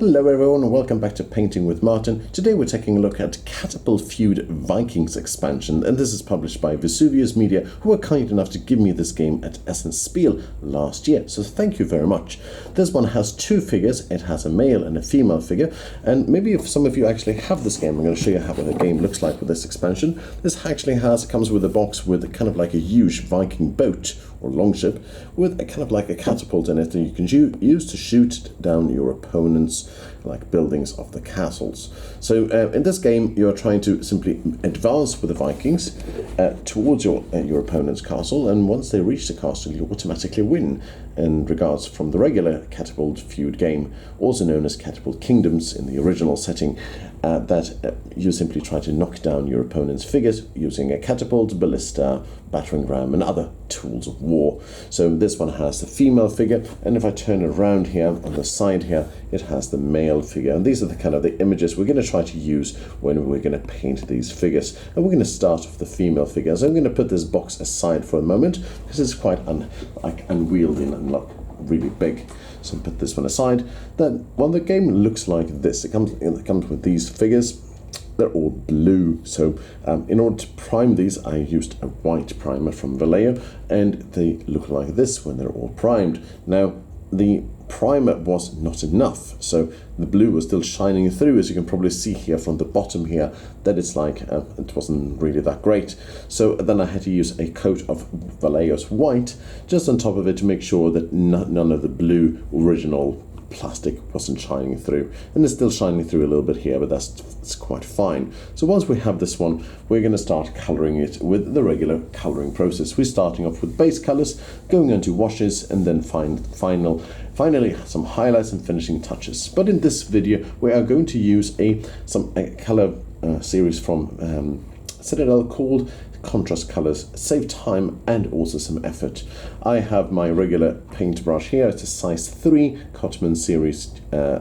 Hello everyone and welcome back to Painting with Martin. Today we're taking a look at Catapult Feud Vikings expansion, and this is published by Vesuvius Media, who were kind enough to give me this game at Essen Spiel last year, so thank you very much. This one has two figures. It has a male and a female figure, and maybe if some of you actually have this game, I'm going to show you how the game looks like with this expansion. This actually comes with a box with kind of like a huge Viking boat or longship with a kind of like a catapult in it that you can use to shoot down your opponent's like buildings of the castles. So in this game you are trying to simply advance with the Vikings towards your opponent's castle, and once they reach the castle you automatically win, in regards from the regular Catapult Feud game, also known as Catapult Kingdoms in the original setting, that you simply try to knock down your opponent's figures using a catapult, ballista, battering ram and other tools of war. So this one has the female figure, and if I turn it around here on the side here, it has the male figure, and these are the kind of the images we're going to try to use when we're going to paint these figures. And we're going to start with the female figure. So I'm going to put this box aside for a moment because it's quite unwieldy and not really big. So put this one aside. Then, well, the game looks like this. It comes with these figures. They're all blue. So in order to prime these, I used a white primer from Vallejo, and they look like this when they're all primed. Now, the primer was not enough, so the blue was still shining through, as you can probably see here from the bottom here, that it's like it wasn't really that great. So then I had to use a coat of Vallejo's white just on top of it to make sure that none of the blue original plastic wasn't shining through, and it's still shining through a little bit here, but it's quite fine. So once we have this one, we're going to start coloring it with the regular coloring process. We're starting off with base colors, going into washes, and then finally some highlights and finishing touches. But in this video we are going to use a color series from Citadel called Contrast Colors. Save time and also some effort. I have my regular paintbrush here. It's a size 3 Cotman series,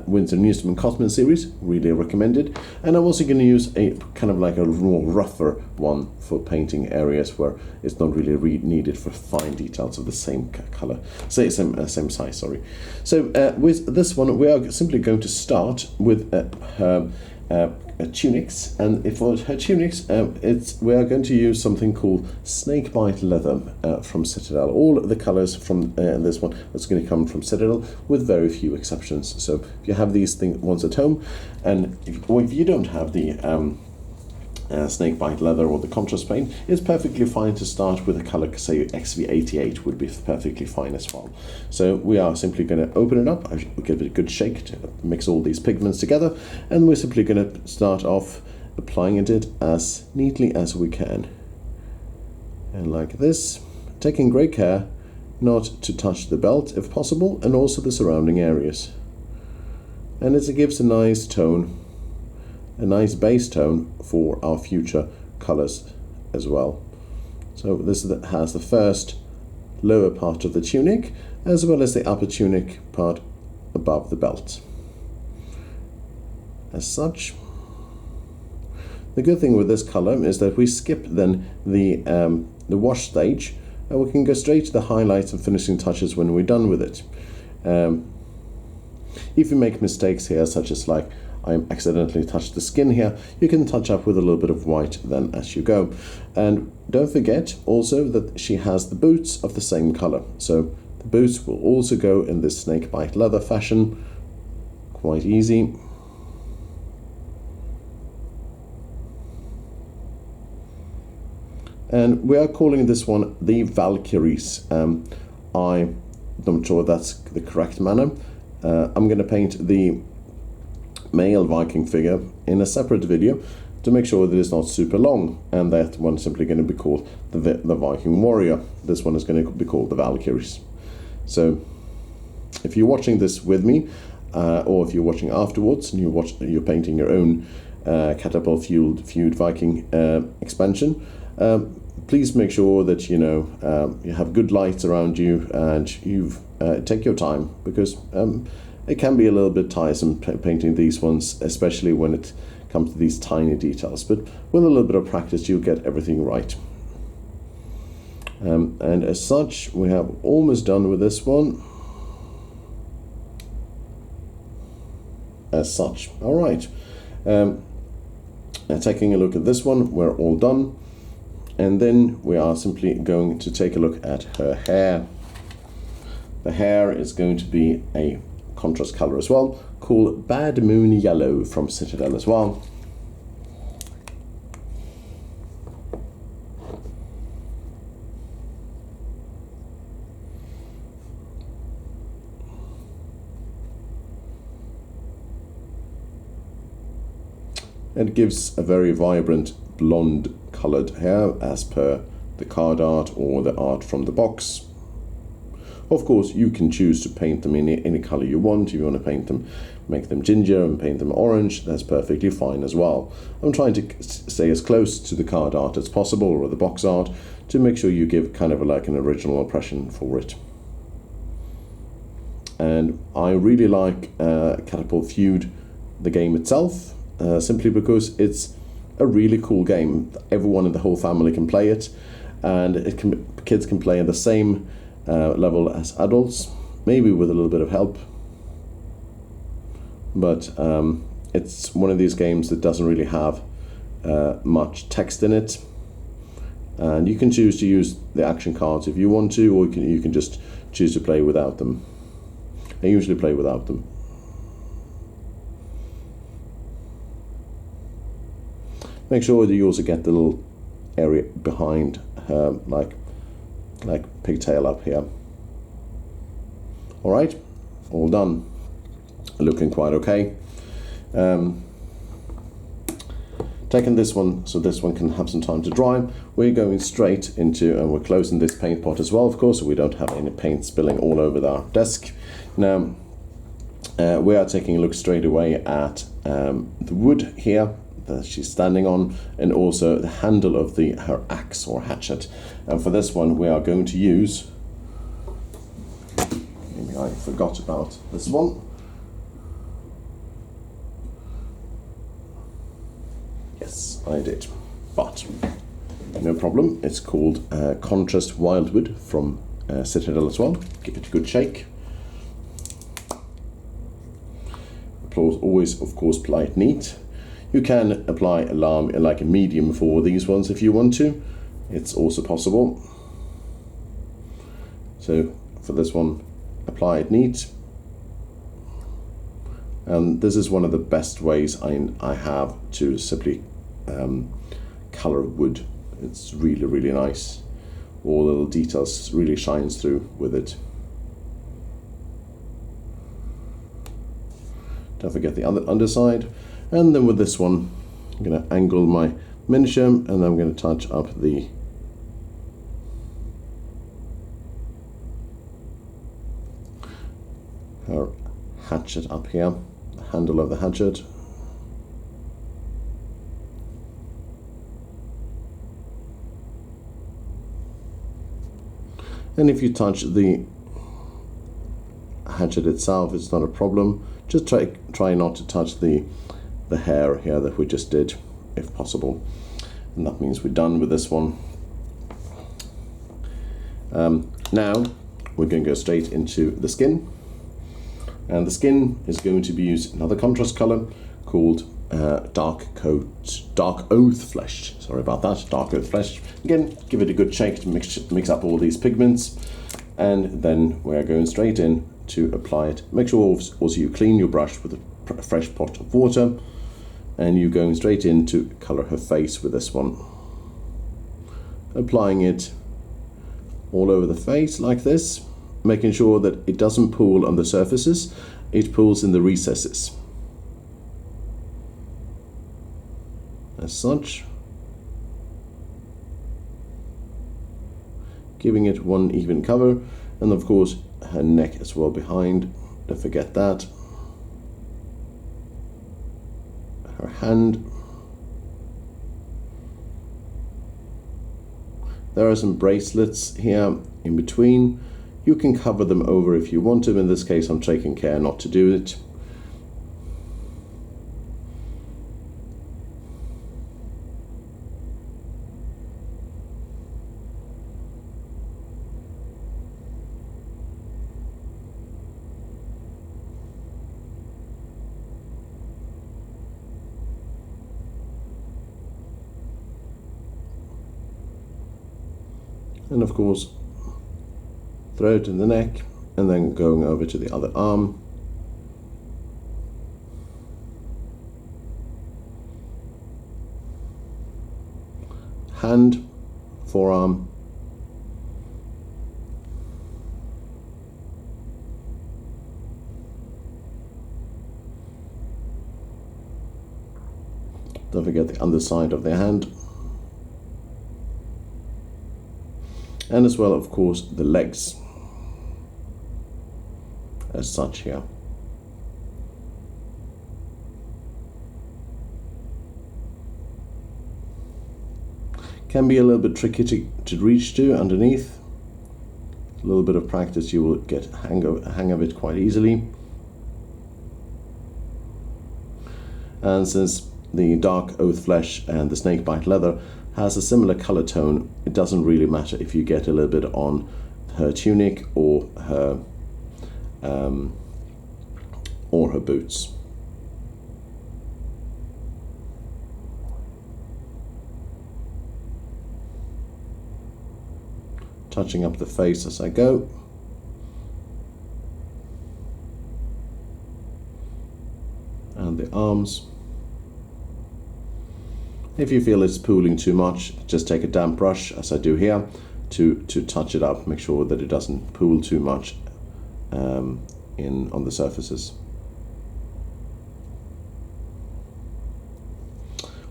Winsor Newsman Cotman series, really recommended. And I'm also going to use a kind of like a more rougher one for painting areas where it's not really needed for fine details of the same color, same size. Sorry. So with this one, we are simply going to start with her tunics, and for her tunics we are going to use something called snakebite leather from Citadel. All the colors from this one is going to come from Citadel, with very few exceptions. So if you have these ones at home, and if you don't have the snakebite leather or the contrast paint, it's perfectly fine to start with a color, say XV88 would be perfectly fine as well. So we are simply going to open it up, give it a good shake to mix all these pigments together, and we're simply going to start off applying it as neatly as we can, and like this, taking great care not to touch the belt if possible, and also the surrounding areas. And it gives a nice tone, a nice base tone for our future colors as well. So this has the first lower part of the tunic, as well as the upper tunic part above the belt. As such, the good thing with this color is that we skip then the wash stage, and we can go straight to the highlights and finishing touches when we're done with it. If you make mistakes here, such as like I accidentally touched the skin here, you can touch up with a little bit of white then as you go. And don't forget also that she has the boots of the same color, so the boots will also go in this snakebite leather fashion. Quite easy. And we are calling this one the Valkyries. I'm not sure that's the correct manner. I'm going to paint the male Viking figure in a separate video to make sure that it's not super long, and that one's simply going to be called the Viking warrior. This one is going to be called the Valkyries. So if you're watching this with me, or if you're watching afterwards and you're painting your own Catapult Feud Viking expansion, please make sure that you have good lights around you, and you take your time, because it can be a little bit tiresome painting these ones, especially when it comes to these tiny details. But with a little bit of practice, you'll get everything right. And as such, we have almost done with this one. as such. All right. Taking a look at this one, we're all done. And then we are simply going to take a look at her hair. The hair is going to be a contrast color as well, called Bad Moon Yellow from Citadel as well. It gives a very vibrant blonde colored hair as per the card art or the art from the box. Of course, you can choose to paint them in any color you want. If you want to paint them, make them ginger and paint them orange, that's perfectly fine as well. I'm trying to stay as close to the card art as possible, or the box art, to make sure you give kind of like an original impression for it. And I really like Catapult Feud, the game itself, simply because it's a really cool game. Everyone in the whole family can play it, and kids can play at the same level as adults, maybe with a little bit of help. But it's one of these games that doesn't really have much text in it, and you can choose to use the action cards if you want to, or you can just choose to play without them. I usually play without them. Make sure that you also get the little area behind her, like pigtail up here. All right, all done. Looking quite okay. Taking this one, so this one can have some time to dry. We're going straight into, and we're closing this paint pot as well, of course, so we don't have any paint spilling all over our desk. Now, we are taking a look straight away at the wood here that she's standing on, and also the handle of her axe or hatchet. And for this one, we are going to use, maybe I forgot about this one. Yes, I did, but no problem. It's called Contrast Wildwood from Citadel as well. Give it a good shake. Always, of course, apply it neat. You can apply alarm like a medium for these ones if you want to. It's also possible. So for this one, apply it neat. And this is one of the best ways I have to simply color wood. It's really, really nice. All the little details really shines through with it. Don't forget the underside. And then with this one, I'm going to angle my miniature, and then I'm going to touch up her hatchet up here, the handle of the hatchet. And if you touch the hatchet itself, it's not a problem. Just try not to touch the hair here that we just did, if possible. And that means we're done with this one. Now we're going to go straight into the skin, and the skin is going to be used another contrast color called Dark Oath Flesh. Sorry about that, Dark Oath Flesh. Again, give it a good shake to mix up all these pigments, and then we're going straight in to apply it. Make sure also you clean your brush with a fresh pot of water, and you're going straight in to color her face with this one. Applying it all over the face like this, making sure that it doesn't pool on the surfaces, it pools in the recesses. As such. Giving it one even cover, and of course her neck as well behind, don't forget that. Her hand. There are some bracelets here in between. You can cover them over if you want to. In this case, I'm taking care not to do it. And of course, throat in the neck, and then going over to the other arm. Hand, forearm, don't forget the underside of the hand, and as well, of course, the legs as such here. Can be a little bit tricky to reach to underneath. A little bit of practice, you will get a hang of it quite easily. And since the dark oath flesh and the snakebite leather has a similar color tone, it doesn't really matter if you get a little bit on her tunic or her boots. Touching up the face as I go. And the arms. If you feel it's pooling too much, just take a damp brush, as I do here, to touch it up. Make sure that it doesn't pool too much on the surfaces.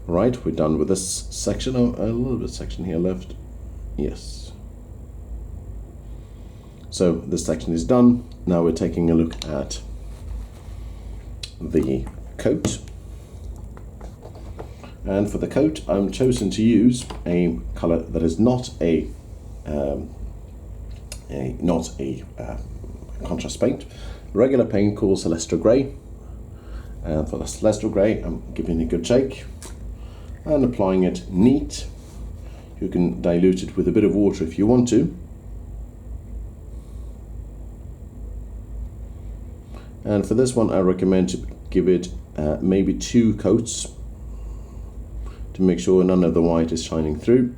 Right, we're done with this section. Oh, a little bit of section here left. Yes. So this section is done. Now we're taking a look at the coat. And for the coat, I'm chosen to use a color that is not a contrast paint. Regular paint called Celestial Grey. And for the Celestial Grey, I'm giving it a good shake and applying it neat. You can dilute it with a bit of water if you want to. And for this one, I recommend to give it maybe 2 coats to make sure none of the white is shining through.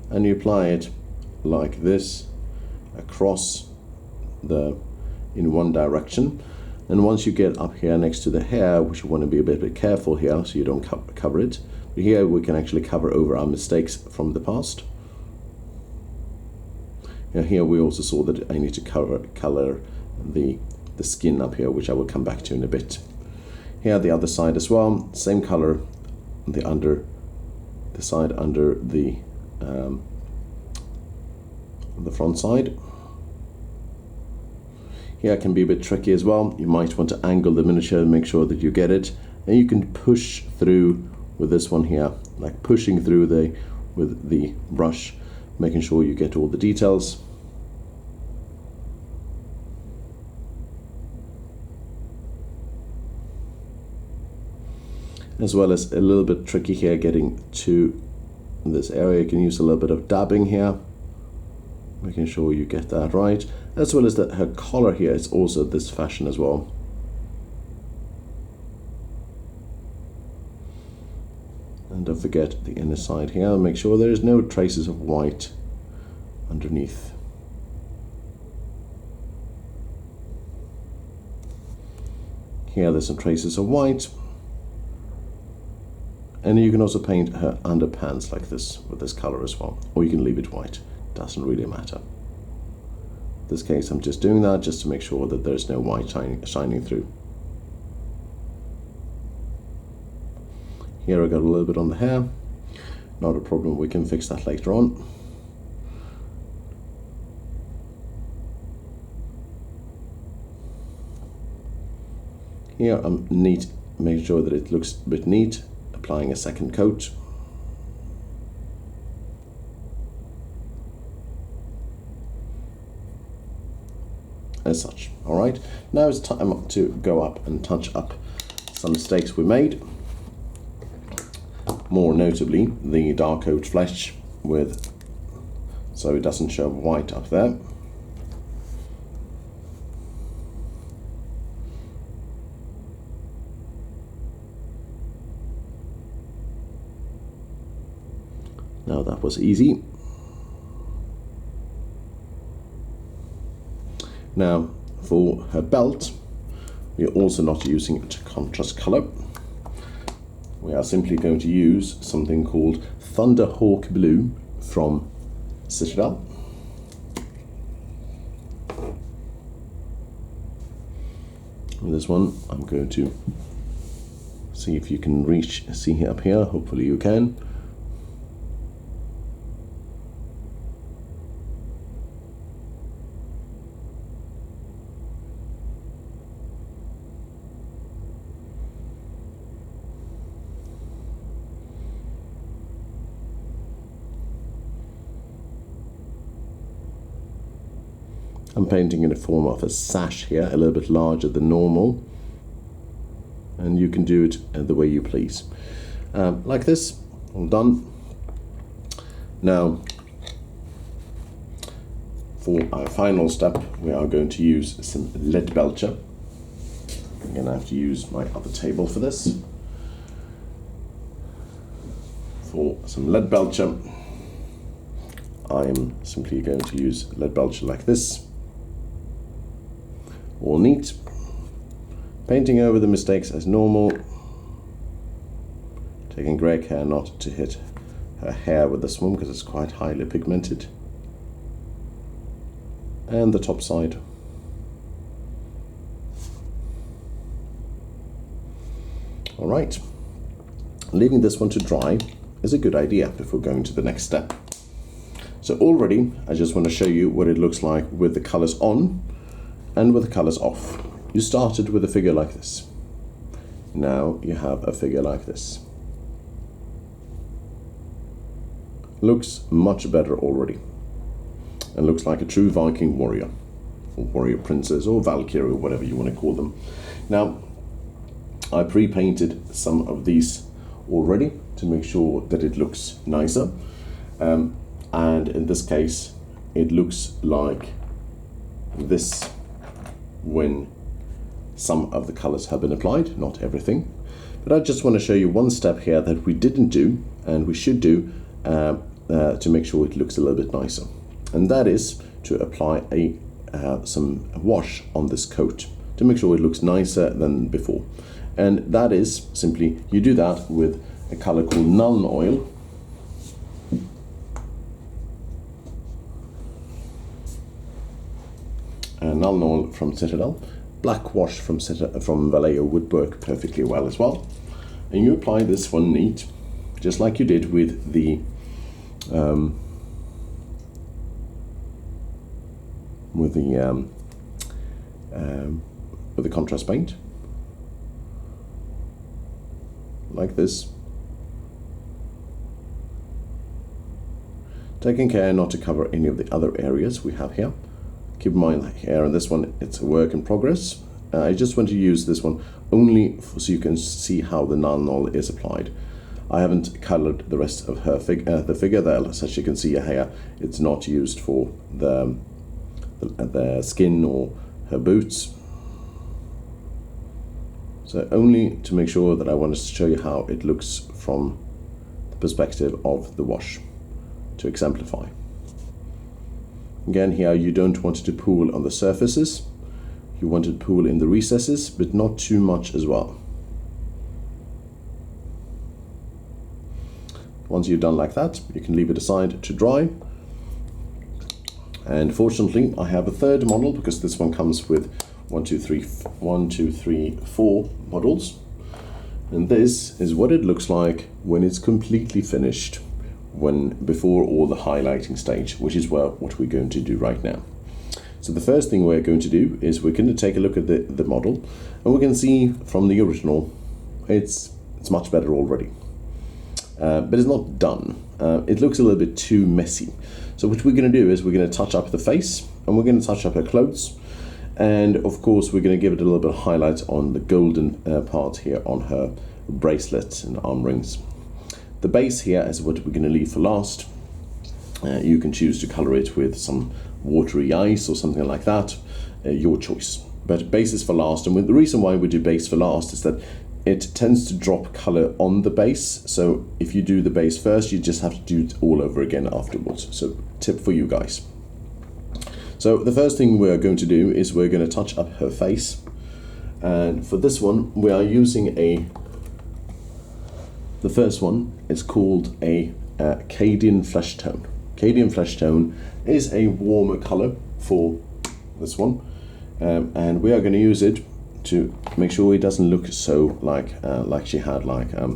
And you apply it like this across in one direction. And once you get up here next to the hair, which you want to be a bit careful here so you don't cover it, but here we can actually cover over our mistakes from the past. Now here we also saw that I need to color the skin up here, which I will come back to in a bit. Here the other side as well, same color, the side under the front side. Here it can be a bit tricky as well. You might want to angle the miniature and make sure that you get it. And you can push through with this one here, like pushing through with the brush, making sure you get all the details. As well as a little bit tricky here getting to this area. You can use a little bit of dabbing here, making sure you get that right. As well as that her collar here is also this fashion as well. And don't forget the inner side here. Make sure there is no traces of white underneath. Here there's some traces of white. And you can also paint her underpants like this with this color as well, or you can leave it white, doesn't really matter. In this case I'm just doing that just to make sure that there's no white shining through. Here I got a little bit on the hair, not a problem, we can fix that later on. Here I'm making sure that it looks a bit neat. Applying a second coat. As such. Alright, now it's time to go up and touch up some mistakes we made. More notably, the dark oat flesh so it doesn't show white up there. Now that was easy. Now for her belt, we are also not using a contrast color. We are simply going to use something called Thunderhawk Blue from Citadel. With this one, I'm going to see if you can see up here. Hopefully you can. I'm painting in the form of a sash here, a little bit larger than normal, and you can do it the way you please. Like this, all done. Now, for our final step, we are going to use some lead belcher. I'm going to have to use my other table for this. For some lead belcher, I'm simply going to use lead belcher like this. All neat. Painting over the mistakes as normal. Taking great care not to hit her hair with this one because it's quite highly pigmented. And the top side. Alright. Leaving this one to dry is a good idea before going to the next step. So already I just want to show you what it looks like with the colors on and with the colors off. You started with a figure like this. Now you have a figure like this. Looks much better already. And looks like a true Viking warrior. Or warrior princess or Valkyrie or whatever you want to call them. Now, I pre-painted some of these already to make sure that it looks nicer. And in this case, it looks like this when some of the colors have been applied, not everything. But I just want to show you one step here that we didn't do and we should do to make sure it looks a little bit nicer. And that is to apply some wash on this coat to make sure it looks nicer than before. And that is simply, you do that with a color called Nuln Oil. Nuln Oil from Citadel. Black wash from Vallejo would work perfectly well as well. And you apply this one neat, just like you did with the contrast paint, like this. Taking care not to cover any of the other areas we have here. Keep in mind here on this one, it's a work in progress. I just want to use this one only so you can see how the Nuln Oil is applied. I haven't colored the rest of her the figure there, so you can see here it's not used for the skin or her boots. So only to make sure that I wanted to show you how it looks from the perspective of the wash to exemplify. Again, here you don't want it to pool on the surfaces. You want it to pool in the recesses, but not too much as well. Once you're done like that, you can leave it aside to dry. And fortunately, I have a third model because this one comes with 4 models. And this is what it looks like when it's completely finished, before all the highlighting stage, which is what we're going to do right now. So the first thing we're going to do is we're going to take a look at the model, and we can see from the original it's much better already. But it's not done. It looks a little bit too messy. So what we're going to do is we're going to touch up the face, and we're going to touch up her clothes, and of course we're going to give it a little bit of highlights on the golden part here on her bracelets and arm rings. The base here is what we're going to leave for last. You can choose to color it with some watery ice or something like that, your choice. But base is for last, and the reason why we do base for last is that it tends to drop color on the base. So if you do the base first, you just have to do it all over again afterwards. So tip for you guys. So the first thing we're going to do is we're going to touch up her face. And for this one, we are using the first one is called a Cadian Flesh Tone. Cadian Flesh Tone is a warmer color for this one. And we are going to use it to make sure it doesn't look so like she had like a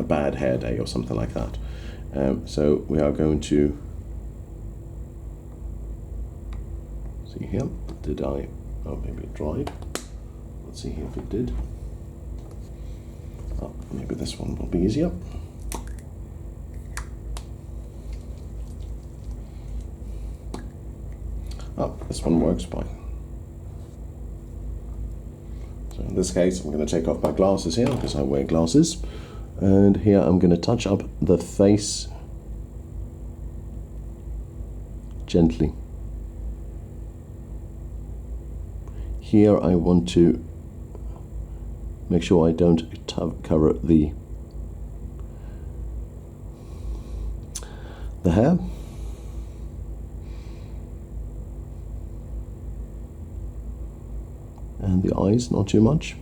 bad hair day or something like that. So we are going to see here. Did I? Oh, maybe it dried. Let's see here if it did. Oh, maybe this one will be easier. Oh, this one works fine. So in this case, I'm going to take off my glasses here because I wear glasses. And here I'm going to touch up the face gently. Here I want to make sure I don't cover the hair. And the eyes, not too much.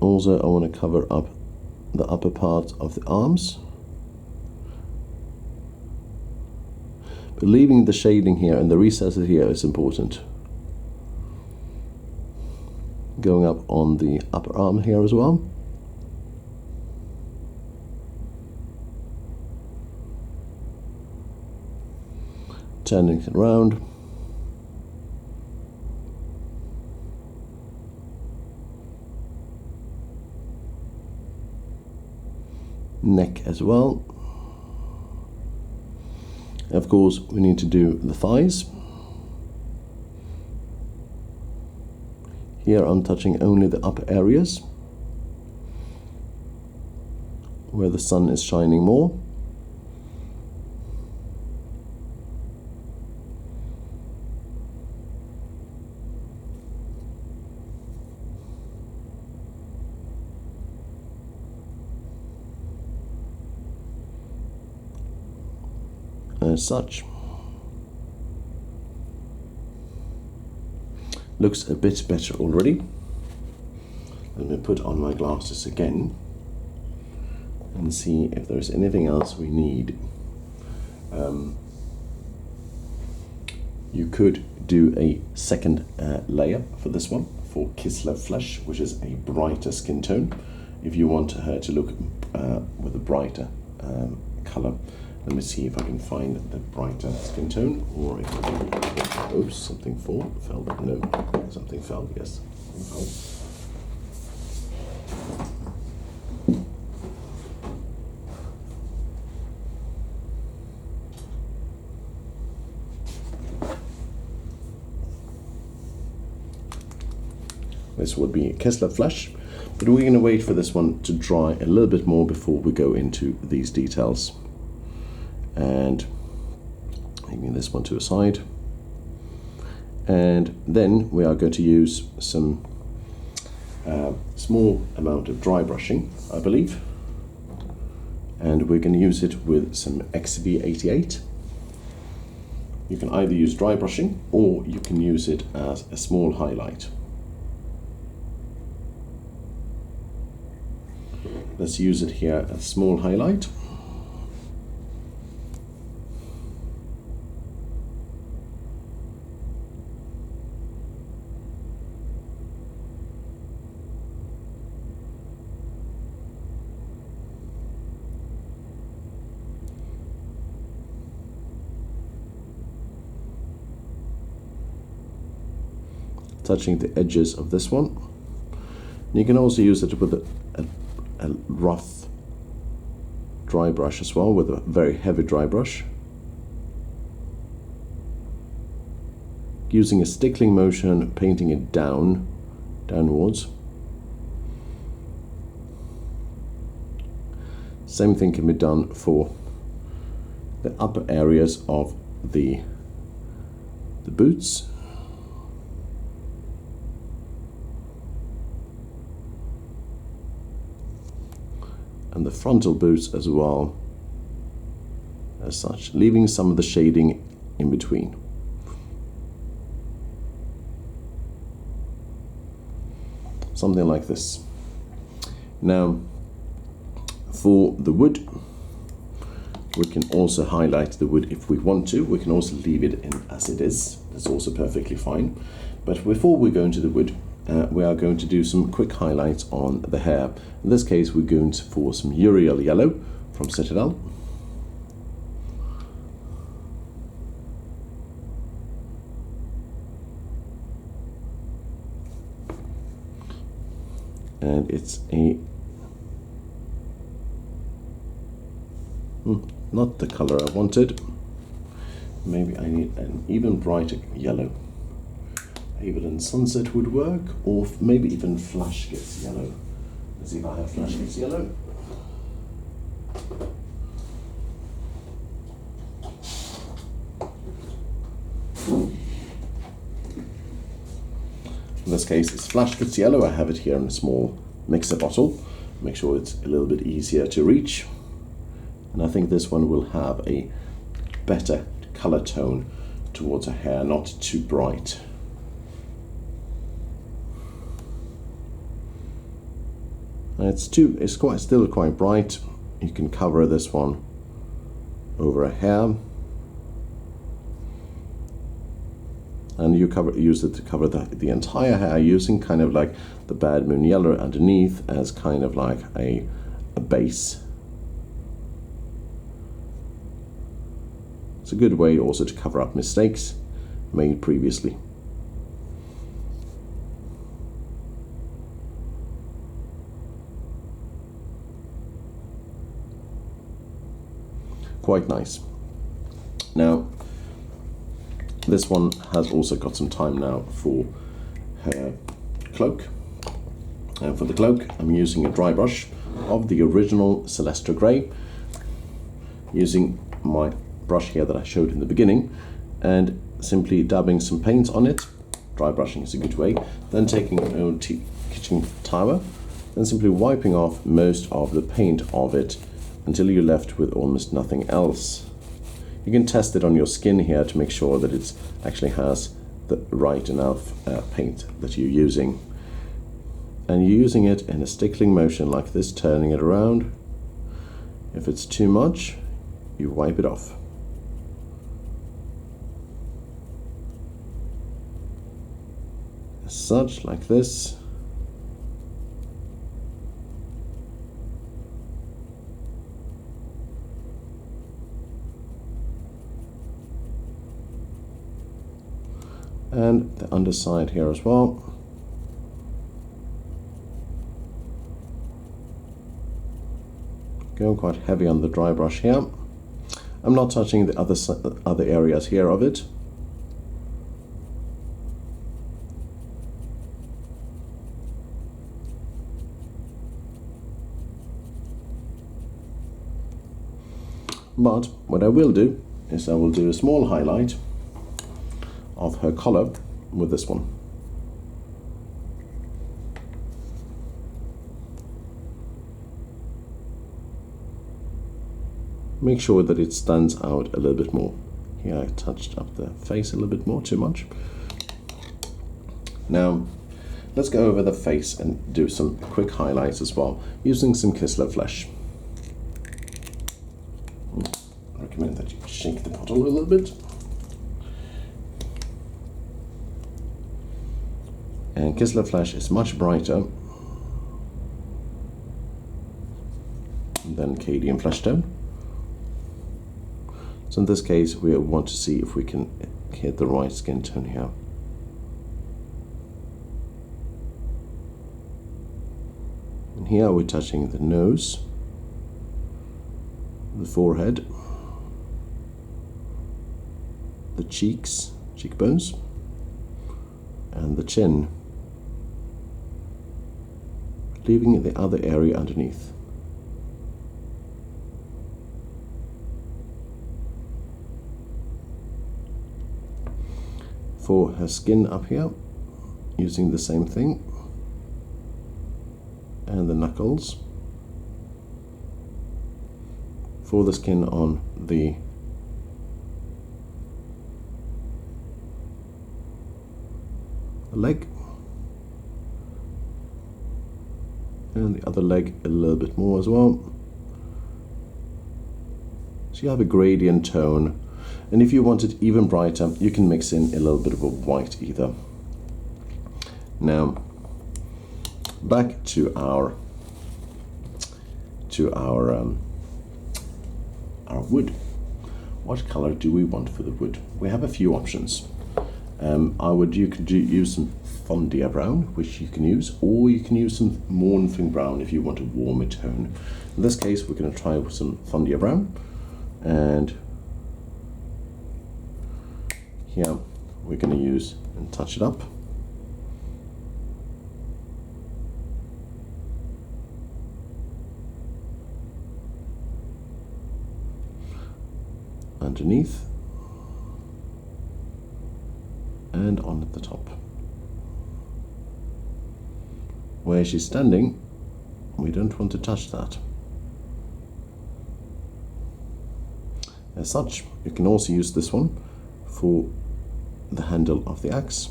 Also, I want to cover up the upper part of the arms. But leaving the shading here and the recesses here is important. Going up on the upper arm here as well. Turning it around. Neck as well. Of course, we need to do the thighs. Here I'm touching only the upper areas where the sun is shining more. As such. Looks a bit better already. Let me put on my glasses again and see if there's anything else we need. You could do a second layer for this one, for Kislev Flesh, which is a brighter skin tone. If you want her to look with a brighter color. Let me see if I can find the brighter skin tone, or if I can... Oops, something fell. No, something fell, yes. Something fell. This would be Kislev Flesh, but we're going to wait for this one to dry a little bit more before we go into these details. And taking this one to a side, and then we are going to use some small amount of dry brushing, I believe, and we're going to use it with some XB88. You can either use dry brushing or you can use it as a small highlight. Let's use it here as a small highlight. Touching the edges of this one. You can also use it with a rough dry brush as well, with a very heavy dry brush. Using a stickling motion, painting it downwards. Same thing can be done for the upper areas of the boots. and the frontal boots as well, as such, leaving some of the shading in between. Something like this. Now, for the wood, we can also highlight the wood if we want to. We can also leave it in as it is. That's also perfectly fine. But before we go into the wood, we are going to do some quick highlights on the hair. In this case, we're going for some Uriel yellow from Citadel. And it's a not the color I wanted. Maybe I need an even brighter yellow. Even sunset would work, or maybe even flash gets yellow. Let's see if I have flash gets yellow. In this case, it's flash gets yellow. I have it here in a small mixer bottle. Make sure it's a little bit easier to reach. And I think this one will have a better color tone towards her hair, not too bright. It's still quite bright. You can cover this one over a hair, and you use it to cover the entire hair, using kind of like the Bad Moon Yellow underneath as kind of like a base. It's a good way also to cover up mistakes made previously. Quite nice. Now, this one has also got some time now for her cloak. And for the cloak, I'm using a dry brush of the original Celestra Grey, using my brush here that I showed in the beginning, and simply dabbing some paint on it. Dry brushing is a good way. Then taking an old kitchen towel, then simply wiping off most of the paint of it until you're left with almost nothing else. You can test it on your skin here to make sure that it actually has the right enough paint that you're using. And you're using it in a stickling motion like this, turning it around. If it's too much, you wipe it off. As such, like this. And the underside here as well. Going quite heavy on the dry brush here. I'm not touching the other areas here of it. But what I will do is I will do a small highlight of her collar with this one. Make sure that it stands out a little bit more. Here I touched up the face a little bit more, too much. Now let's go over the face and do some quick highlights as well, using some Kistler Flesh. I recommend that you shake the bottle a little bit. And Kistler Flesh is much brighter than Cadian Flesh Tone. So in this case, we want to see if we can hit the right skin tone here. And here we're touching the nose, the forehead, the cheekbones, and the chin, leaving the other area underneath. For her skin up here, using the same thing, and the knuckles, for the skin on the leg, and the other leg a little bit more as well. So you have a gradient tone, and if you want it even brighter, you can mix in a little bit of a white either. Now back to our wood. What color do we want for the wood? We have a few options. You could use some Fondia brown, which you can use, or you can use some Mornfing brown if you want a warmer tone. In this case, we're going to try with some Fondia brown, and here we're going to use and touch it up. Underneath and on at the top. Where she's standing, we don't want to touch that. As such, you can also use this one for the handle of the axe,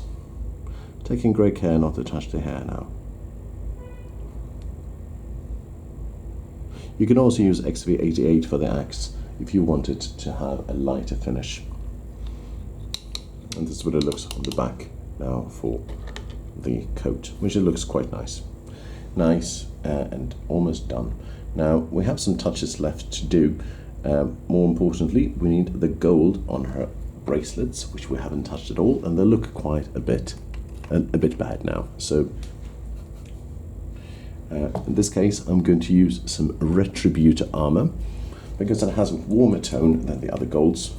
taking great care not to touch the hair now. You can also use XV88 for the axe if you want it to have a lighter finish. And this is what it looks on the back now for the coat, which it looks quite nice. And almost done. Now we have some touches left to do. More importantly, we need the gold on her bracelets, which we haven't touched at all, and they look quite a bit bad now. So in this case, I'm going to use some Retributor armor, because it has a warmer tone than the other golds.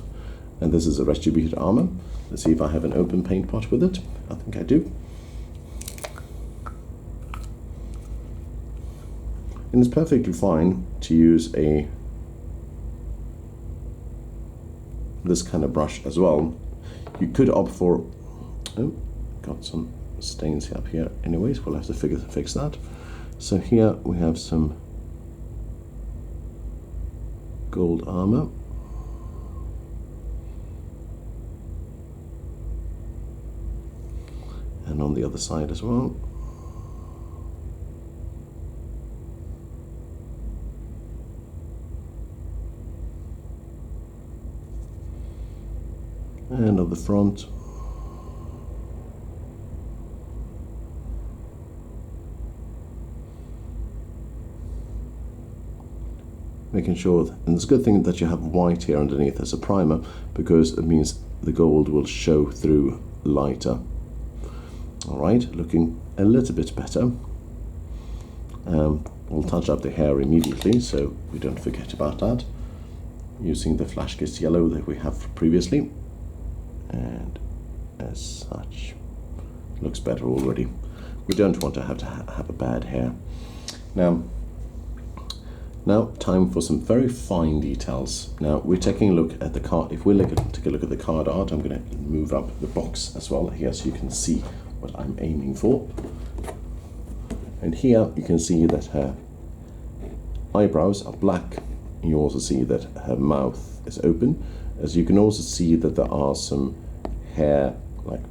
And this is a Retributor armor. Let's see if I have an open paint pot with it. I think I do. And it's perfectly fine to use this kind of brush as well. You could opt for, oh, got some stains up here. Anyways, we'll have to fix that. So here we have some gold armor. And on the other side as well. And on the front. Making sure, and it's a good thing that you have white here underneath as a primer, because it means the gold will show through lighter. Alright, looking a little bit better. We'll touch up the hair immediately, so we don't forget about that. Using the Flash Kiss yellow that we have previously. And as such, looks better already. We don't want to have a bad hair. Now time for some very fine details. Now we're taking a look at the card. If we take a look at the card art, I'm going to move up the box as well here so you can see what I'm aiming for. And here you can see that her eyebrows are black. You also see that her mouth is open. As you can also see that there are some hair, like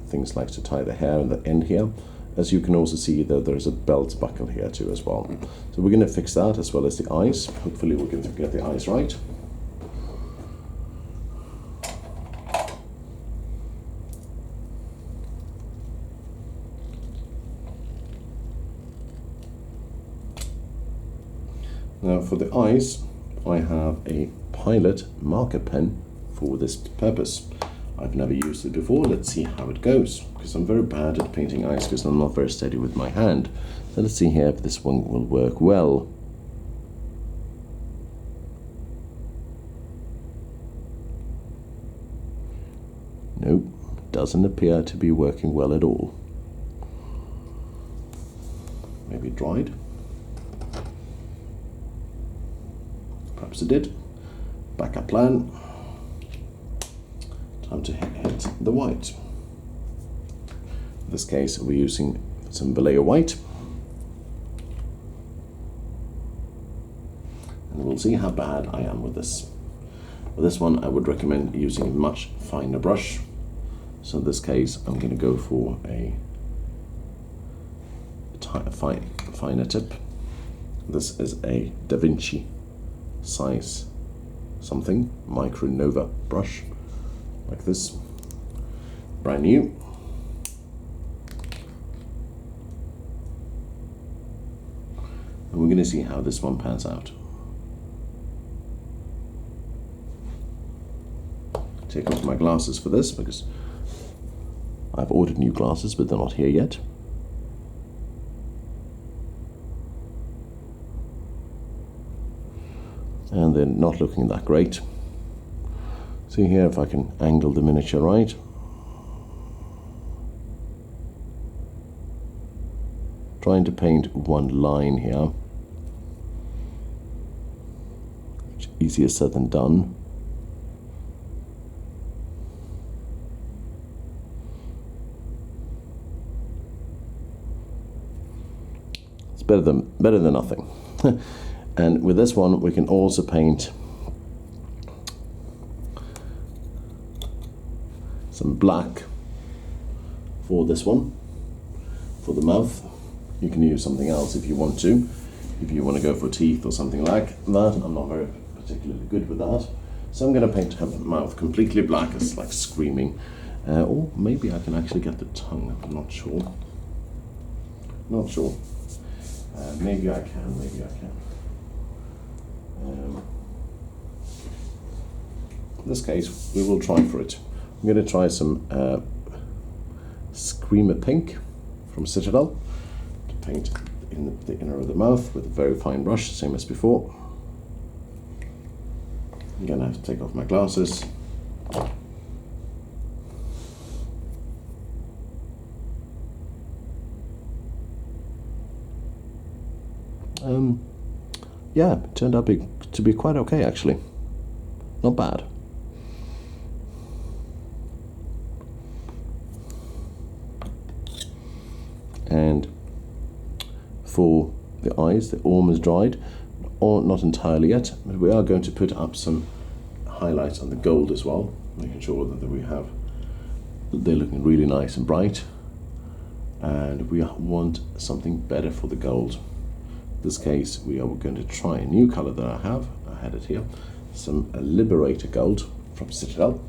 things like to tie the hair in the end here. As you can also see that there's a belt buckle here too as well. So we're going to fix that as well as the eyes. Hopefully we can get the eyes right. Now for the eyes, I have a Pilot marker pen for this purpose. I've never used it before. Let's see how it goes, because I'm very bad at painting eyes because I'm not very steady with my hand. So let's see here if this one will work well. Nope, doesn't appear to be working well at all. Maybe it dried. Perhaps it did. Backup plan. Time to hit the white. In this case, we're using some Vallejo white. And we'll see how bad I am with this. For this one, I would recommend using a much finer brush. So in this case, I'm going to go for a finer tip. This is a Da Vinci size something Micro Nova brush, like this, brand new. And we're going to see how this one pans out. Take off my glasses for this because I've ordered new glasses, but they're not here yet. And they're not looking that great. See here if I can angle the miniature right. Trying to paint one line here. Which easier said than done. It's better than nothing. And with this one, we can also paint some black for this one, for the mouth. You can use something else if you want to. If you want to go for teeth or something like that, I'm not very particularly good with that. So I'm going to paint her mouth completely black, it's like screaming. Or maybe I can actually get the tongue, I'm not sure. Not sure. Maybe I can, maybe I can. In this case, we will try for it. I'm going to try some Screamer Pink from Citadel to paint in the inner of the mouth with a very fine brush, same as before. I'm going to have to take off my glasses. Yeah, it turned out to be quite okay actually. Not bad. And for the eyes, they're almost dried, or not entirely yet, but we are going to put up some highlights on the gold as well, making sure that they're looking really nice and bright. And we want something better for the gold. In this case, we are going to try a new color that I had it here, some Liberator Gold from Citadel.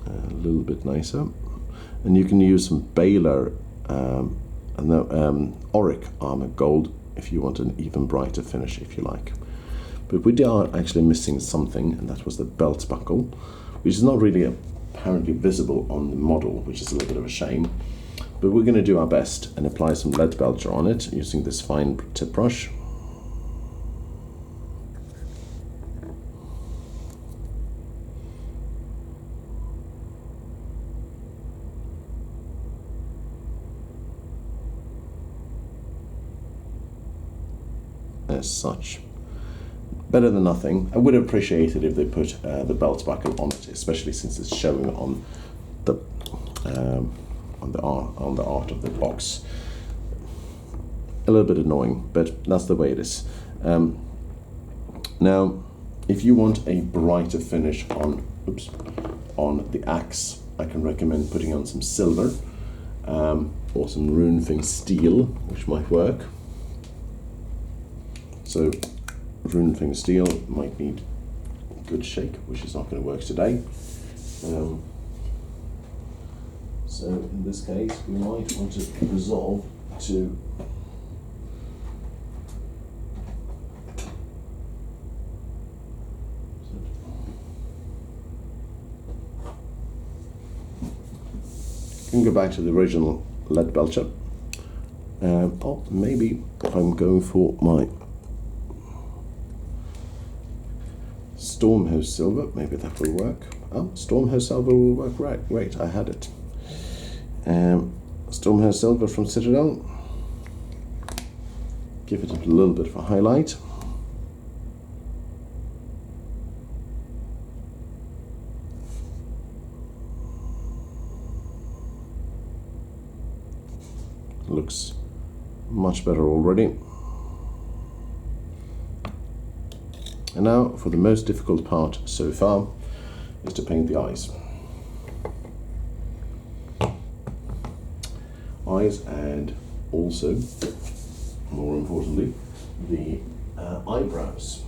A little bit nicer. And you can use some Baylor Auric Armor Gold if you want an even brighter finish, if you like. But we are actually missing something, and that was the belt buckle, which is not really apparently visible on the model, which is a little bit of a shame. But we're going to do our best and apply some lead belcher on it using this fine tip brush. As such, better than nothing. I would have appreciated if they put the belt buckle on it, especially since it's showing on the art of the box. A little bit annoying, but that's the way it is. Now, if you want a brighter finish on the axe, I can recommend putting on some silver or some Runefing steel, which might work. So Runefing steel might need a good shake, which is not going to work today. So in this case, we might want to resolve to can go back to the original lead belcher. Or maybe if I'm going for my Stormhouse Silver, maybe that will work. Oh, Stormhouse Silver will work right. Great, I had it. Stormhair Silver from Citadel. Give it a little bit of a highlight. Looks much better already. And now for the most difficult part so far is to paint the eyes. Eyes, and also, more importantly, the eyebrows.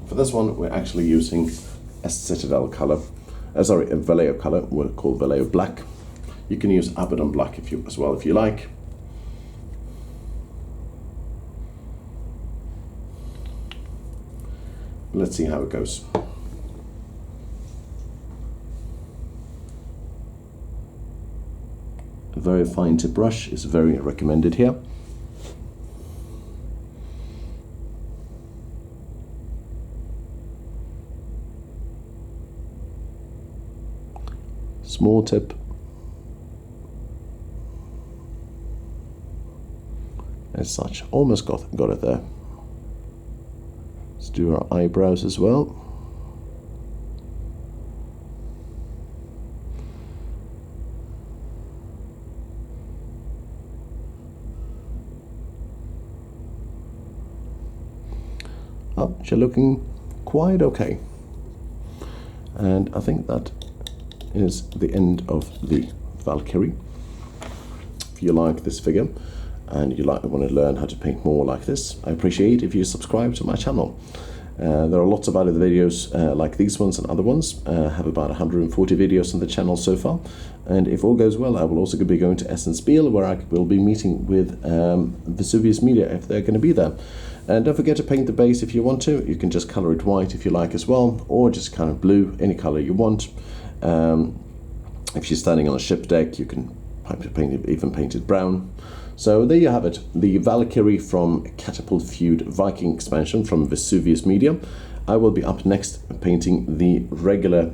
For this one, we're actually using a Citadel color, a Vallejo color, we'll call Vallejo black. You can use Abaddon black if you like. Let's see how it goes. A very fine tip brush is very recommended here. Small tip. As such, almost got it there. Let's do our eyebrows as well. Oh, she's looking quite okay. And I think that is the end of the Valkyrie. If you like this figure and you want to learn how to paint more like this, I appreciate if you subscribe to my channel. There are lots of other videos like these ones and other ones. I have about 140 videos on the channel so far, and if all goes well, I will also be going to Essen Spiel, where I will be meeting with Vesuvius Media if they're going to be there. And don't forget to paint the base if you want to. You can just color it white if you like as well, or just kind of blue, any color you want. If you're standing on a ship deck, you can even paint it brown. So there you have it, the Valkyrie from Catapult Feud Viking expansion from Vesuvius Media. I will be up next painting the regular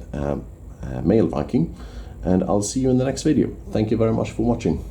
male Viking, and I'll see you in the next video. Thank you very much for watching.